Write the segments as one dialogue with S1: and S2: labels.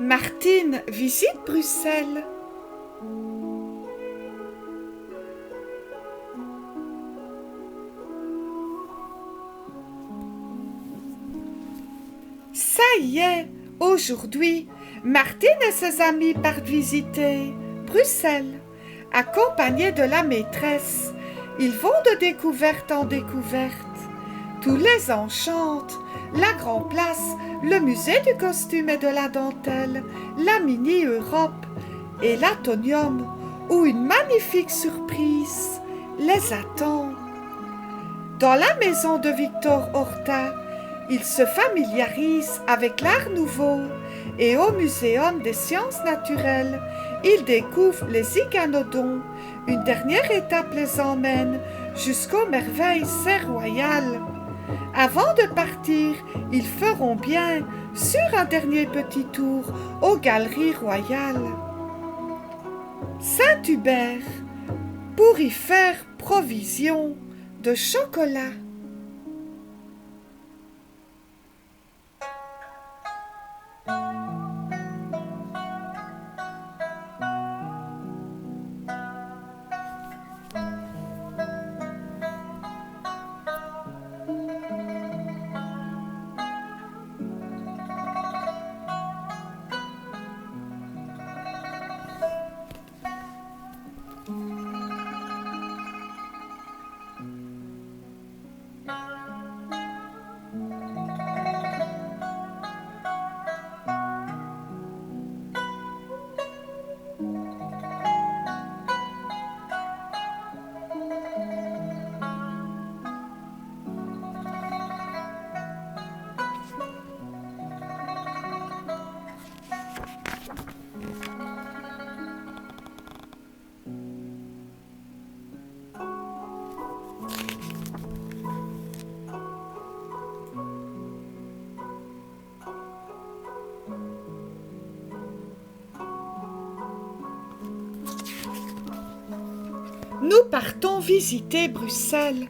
S1: Martine visite Bruxelles. Ça y est, aujourd'hui, Martine et ses amis partent visiter Bruxelles. Accompagnés de la maîtresse, ils vont de découverte en découverte. Tout les enchante, la Grand Place, le musée du costume et de la dentelle, la Mini-Europe et l'Atonium, où une magnifique surprise les attend. Dans la maison de Victor Horta, ils se familiarisent avec l'art nouveau et au Muséum des sciences naturelles, ils découvrent les iguanodons. Une dernière étape les emmène jusqu'aux merveilles Serre-Royale. Avant de partir, ils feront bien sur un dernier petit tour aux Galeries Royales. Saint-Hubert, pour y faire provision de chocolat. Nous partons visiter Bruxelles.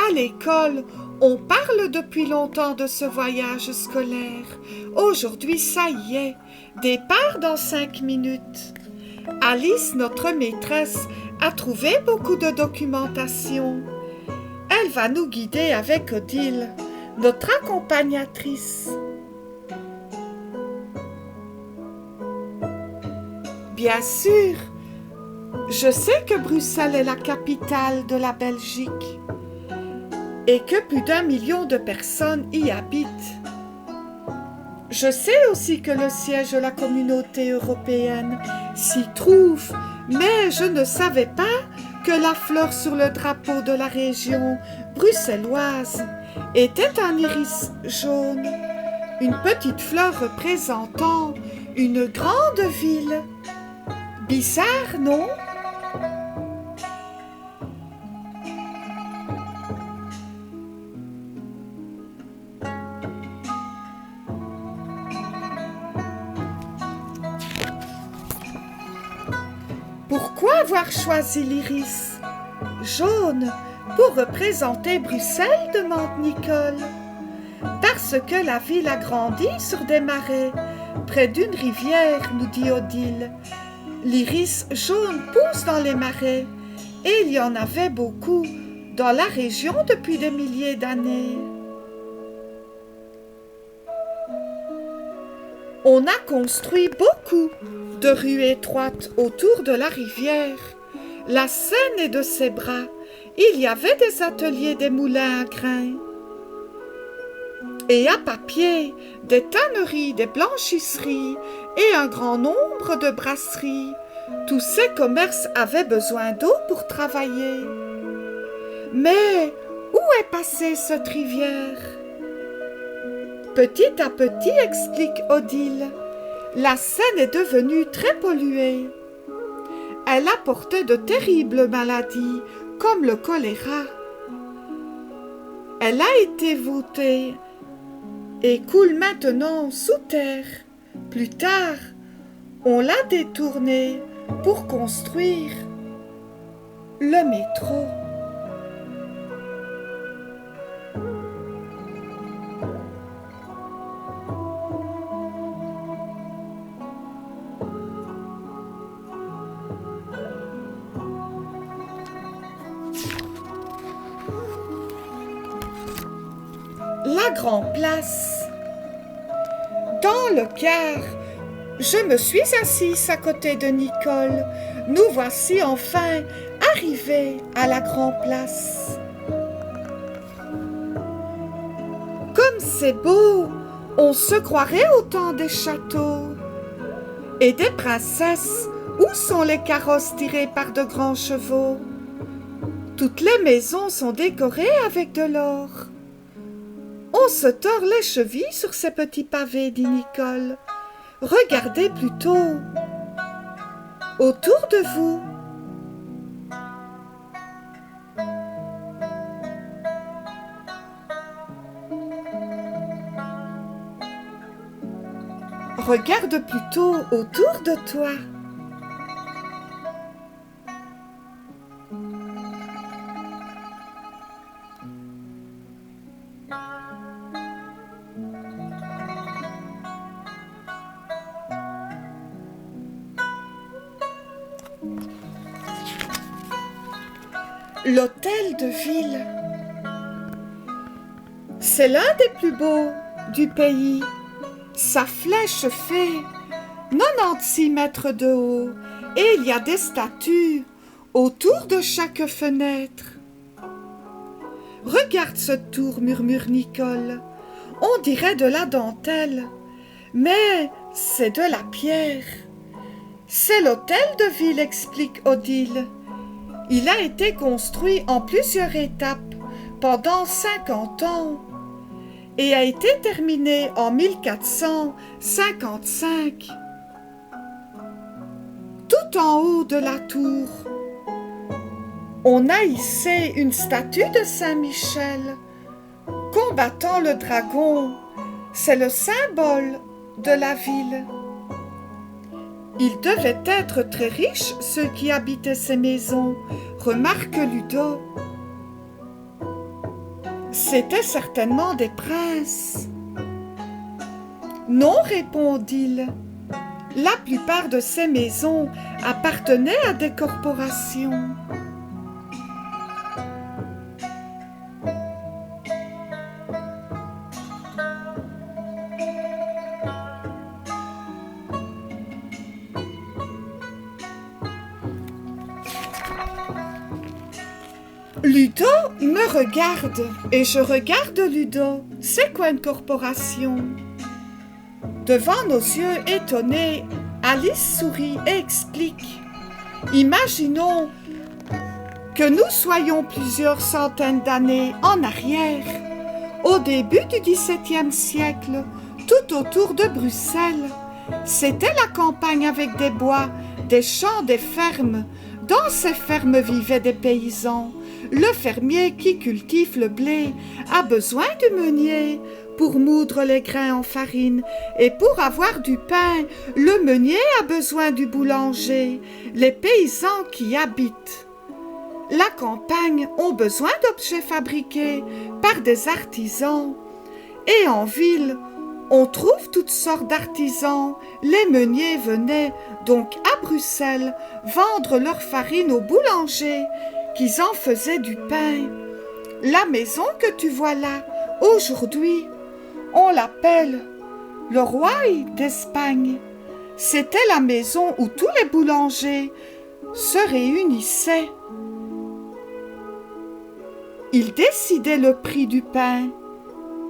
S1: À l'école, on parle depuis longtemps de ce voyage scolaire. Aujourd'hui, ça y est, départ dans 5 minutes. Alice, notre maîtresse, a trouvé beaucoup de documentation. Elle va nous guider avec Odile, notre accompagnatrice. Bien sûr, je sais que Bruxelles est la capitale de la Belgique et que plus d'1 million de personnes y habitent. Je sais aussi que le siège de la communauté européenne s'y trouve, mais je ne savais pas que la fleur sur le drapeau de la région bruxelloise était un iris jaune, une petite fleur représentant une grande ville. Bizarre, non ? Pourquoi avoir choisi l'iris jaune pour représenter Bruxelles, demande Nicole. Parce que la ville a grandi sur des marais, près d'une rivière, nous dit Odile. L'iris jaune pousse dans les marais, et il y en avait beaucoup dans la région depuis des milliers d'années. On a construit beaucoup de rues étroites autour de la rivière. La Seine est de ses bras. Il y avait des ateliers, des moulins à grains. Et à papier, des tanneries, des blanchisseries et un grand nombre de brasseries. Tous ces commerces avaient besoin d'eau pour travailler. Mais où est passée cette rivière ? Petit à petit, explique Odile, la Seine est devenue très polluée. Elle apportait de terribles maladies, comme le choléra. Elle a été voûtée et coule maintenant sous terre. Plus tard, on l'a détournée pour construire le métro. la grand-place. Dans le car, je me suis assise à côté de Nicole. Nous voici enfin arrivés à la grand-place. Comme c'est beau, on se croirait au temps des châteaux. Et des princesses, où sont les carrosses tirés par de grands chevaux? Toutes les maisons sont décorées avec de l'or. On se tord les chevilles sur ces petits pavés, dit Nicole. Regardez plutôt autour de vous. Regarde plutôt autour de toi. L'hôtel de ville. C'est l'un des plus beaux du pays. Sa flèche fait 96 mètres de haut et il y a des statues autour de chaque fenêtre. Regarde ce tour, murmure Nicole. On dirait de la dentelle, mais c'est de la pierre. C'est l'hôtel de ville, explique Odile. Il a été construit en plusieurs étapes pendant 50 ans et a été terminé en 1455. Tout en haut de la tour, on a hissé une statue de Saint-Michel combattant le dragon. C'est le symbole de la ville. Ils devaient être très riches, ceux qui habitaient ces maisons, remarque Ludo. C'étaient certainement des princes. Non, répond Odile. La plupart de ces maisons appartenaient à des corporations. Ludo me regarde et je regarde Ludo. C'est quoi une corporation? Devant nos yeux étonnés, Alice sourit et explique. Imaginons que nous soyons plusieurs centaines d'années en arrière, au début du XVIIe siècle, tout autour de Bruxelles. C'était la campagne avec des bois, des champs, des fermes. Dans ces fermes vivaient des paysans. Le fermier qui cultive le blé a besoin du meunier pour moudre les grains en farine, et pour avoir du pain, le meunier a besoin du boulanger. Les paysans qui habitent la campagne ont besoin d'objets fabriqués par des artisans. Et en ville, on trouve toutes sortes d'artisans. Les meuniers venaient donc à Bruxelles vendre leur farine aux boulangers, qu'ils en faisaient du pain. La maison que tu vois là, aujourd'hui, on l'appelle le Roy d'Espagne. C'était la maison où tous les boulangers se réunissaient. Ils décidaient le prix du pain.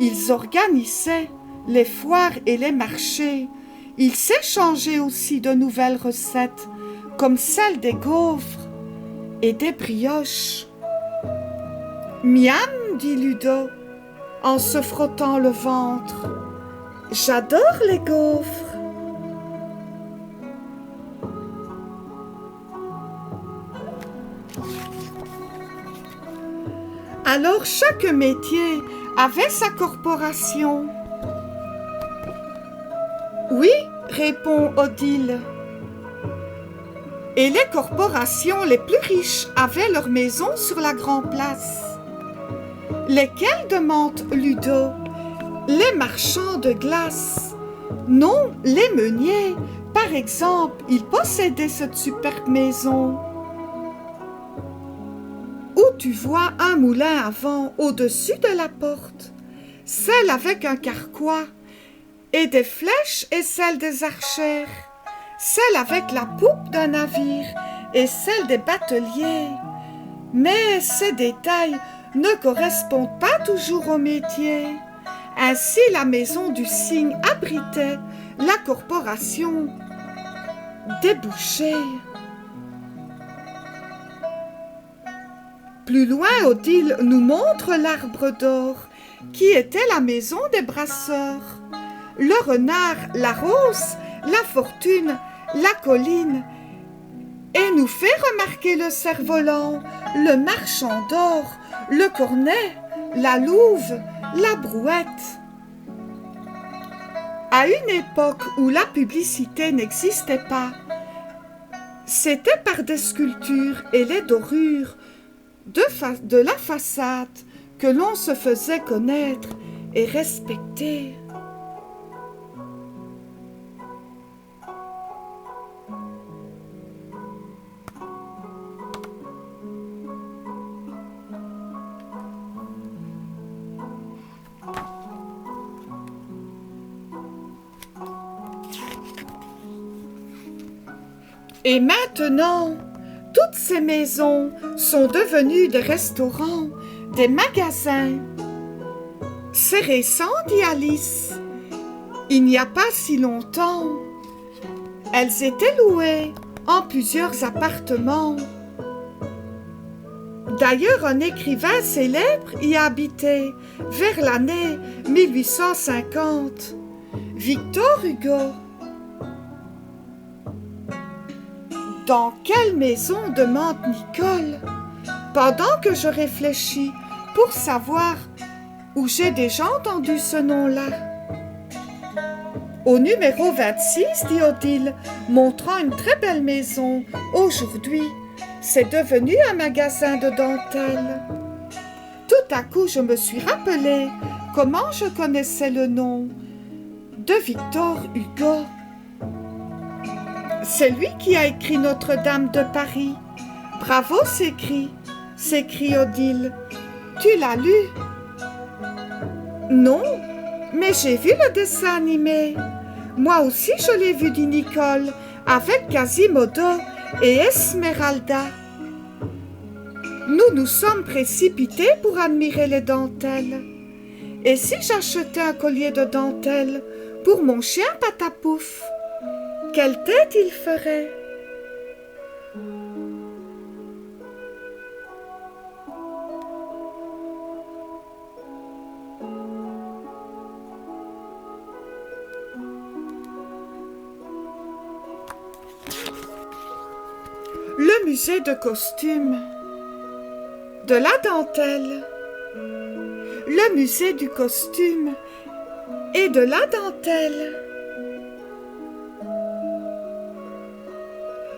S1: Ils organisaient les foires et les marchés. Ils s'échangeaient aussi de nouvelles recettes, comme celle des gaufres et des brioches. Miam, dit Ludo, en se frottant le ventre. J'adore les gaufres. Alors chaque métier avait sa corporation. Oui, répond Odile. Et les corporations les plus riches avaient leur maison sur la grande place. Lesquels, demande Ludo? Les marchands de glace. Non, les meuniers. Par exemple, ils possédaient cette superbe maison où tu vois un moulin à vent au-dessus de la porte. celle avec un carquois, et des flèches et celle des archères, celle avec la poupe d'un navire et celle des bateliers. Mais ces détails ne correspondent pas toujours au métier. Ainsi, la maison du cygne abritait la corporation des bouchers. Plus loin, Odile nous montre l'arbre d'or, qui était la maison des brasseurs. Le renard, la rose, la fortune, la colline, et nous fait remarquer le cerf-volant, le marchand d'or, le cornet, la louve, la brouette. À une époque où la publicité n'existait pas, c'était par des sculptures et les dorures de la façade que l'on se faisait connaître et respecter. Et maintenant, toutes ces maisons sont devenues des restaurants, des magasins. C'est récent, dit Alice. Il n'y a pas si longtemps. Elles étaient louées en plusieurs appartements. D'ailleurs, un écrivain célèbre y habitait vers l'année 1850, Victor Hugo. Dans quelle maison, demande Nicole, pendant que je réfléchis pour savoir où j'ai déjà entendu ce nom-là. Au numéro 26, dit Odile, montrant une très belle maison. Aujourd'hui, c'est devenu un magasin de dentelle. Tout à coup, je me suis rappelé comment je connaissais le nom de Victor Hugo. C'est lui qui a écrit Notre-Dame de Paris. Bravo, s'écrie Odile. Tu l'as lu? Non, mais j'ai vu le dessin animé. Moi aussi, je l'ai vu, dit Nicole, avec Quasimodo et Esmeralda. Nous nous sommes précipités pour admirer les dentelles. Et si j'achetais un collier de dentelle pour mon chien Patapouf, quelle tête il ferait? Le musée de costumes, de la dentelle, le musée du costume et de la dentelle.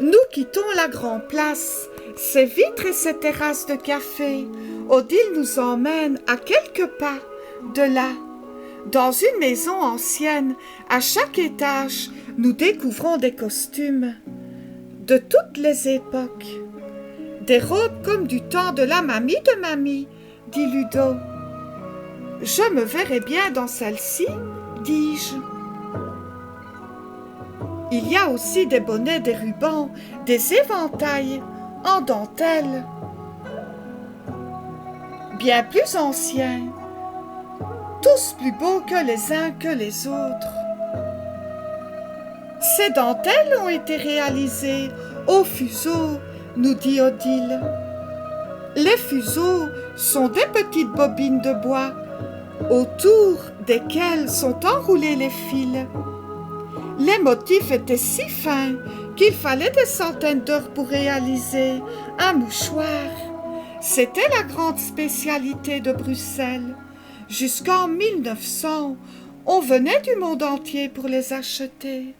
S1: Nous quittons la grande place, ses vitres et ses terrasses de café. Odile nous emmène à quelques pas de là. Dans une maison ancienne, à chaque étage, nous découvrons des costumes de toutes les époques. Des robes comme du temps de la mamie de mamie, dit Ludo. Je me verrai bien dans celle-ci, dis-je. Il y a aussi des bonnets, des rubans, des éventails en dentelle, bien plus anciens, tous plus beaux que les uns que les autres. Ces dentelles ont été réalisées au fuseau, nous dit Odile. Les fuseaux sont des petites bobines de bois, autour desquelles sont enroulés les fils. Les motifs étaient si fins qu'il fallait des centaines d'heures pour réaliser un mouchoir. C'était la grande spécialité de Bruxelles. Jusqu'en 1900, on venait du monde entier pour les acheter.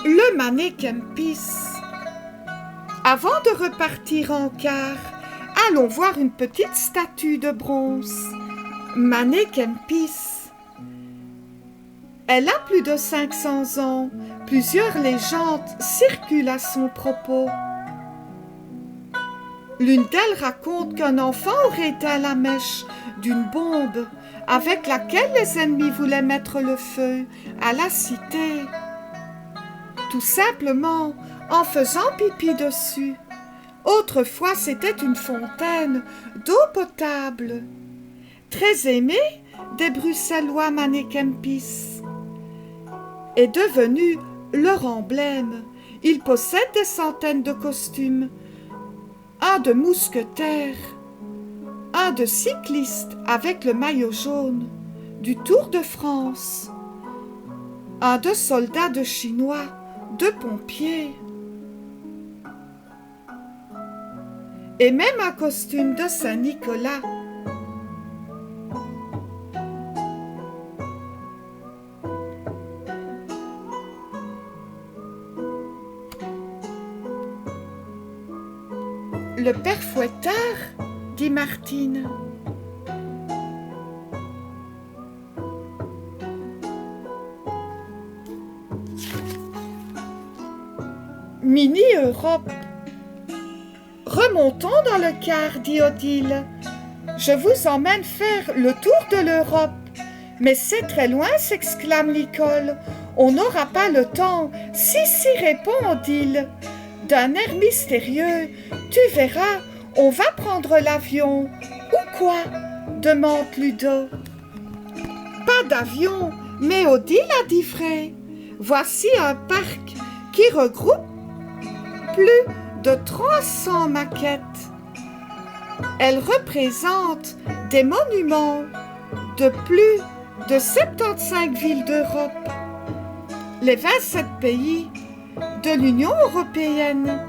S1: Le mannequin Pisse. Avant de repartir en car, allons voir une petite statue de bronze. Mannequin Pisse. Elle a plus de 500 ans. Plusieurs légendes circulent à son propos. L'une d'elles raconte qu'un enfant aurait éteint la mèche d'une bombe avec laquelle les ennemis voulaient mettre le feu à la cité, tout simplement en faisant pipi dessus. Autrefois, c'était une fontaine d'eau potable, très aimée des Bruxellois Mannekempis, est devenue leur emblème. Ils possèdent des centaines de costumes, un de mousquetaire, un de cycliste avec le maillot jaune du Tour de France, un de soldat de chinois, de pompiers, et même un costume de Saint-Nicolas. Le père Fouettard, dit Martine. Mini-Europe. Remontons dans le car, dit Odile. Je vous emmène faire le tour de l'Europe. Mais c'est très loin, s'exclame Nicole. On n'aura pas le temps. Si, répond Odile. D'un air mystérieux, tu verras, on va prendre l'avion. Ou quoi? Demande Ludo. Pas d'avion, mais Odile a dit vrai. Voici un parc qui regroupe plus de 300 maquettes. Elles représentent des monuments de plus de 75 villes d'Europe. Les 27 pays de l'Union européenne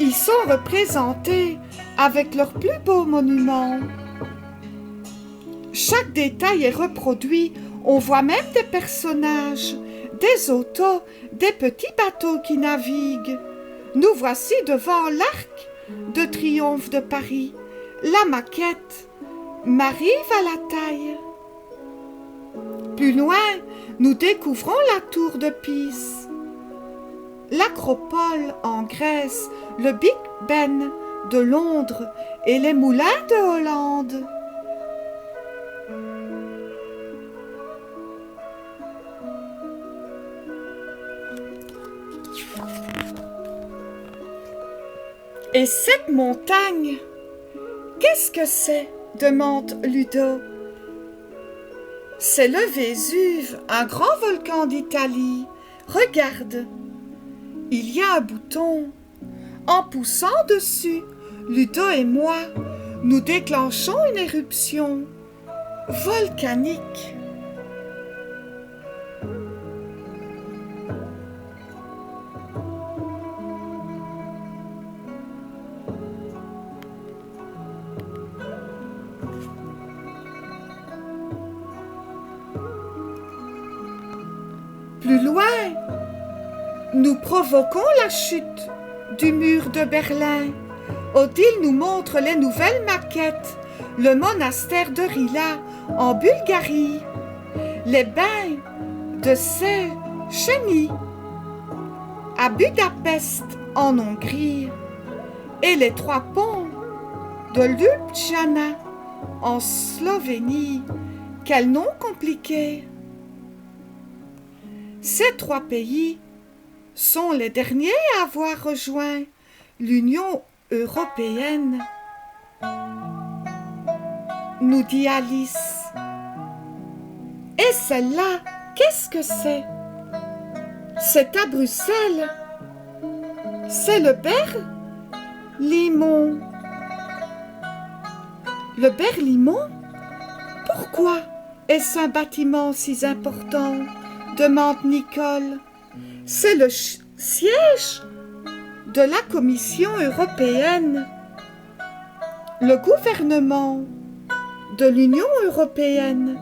S1: y sont représentés avec leurs plus beaux monuments. Chaque détail est reproduit. On voit même des personnages, des autos, des petits bateaux qui naviguent. Nous voici devant l'Arc de Triomphe de Paris, la maquette m'arrive à la taille. Plus loin, nous découvrons la tour de Pise, l'Acropole en Grèce, le Big Ben de Londres et les moulins de Hollande. Et cette montagne, qu'est-ce que c'est? Demande Ludo. C'est le Vésuve, un grand volcan d'Italie. Regarde, il y a un bouton. En poussant dessus, Ludo et moi, nous déclenchons une éruption volcanique. Plus loin, nous provoquons la chute du mur de Berlin. Odile nous montre les nouvelles maquettes, le monastère de Rila en Bulgarie, les bains de Széchenyi à Budapest en Hongrie et les 3 ponts de Ljubljana en Slovénie. Quel nom compliqué! Ces 3 pays sont les derniers à avoir rejoint l'Union européenne, nous dit Alice. Et celle-là, qu'est-ce que c'est? C'est à Bruxelles. C'est le Berlimont. Le Berlimont? Pourquoi est-ce un bâtiment si important? Demande Nicole. C'est le siège de la Commission européenne. Le gouvernement de l'Union européenne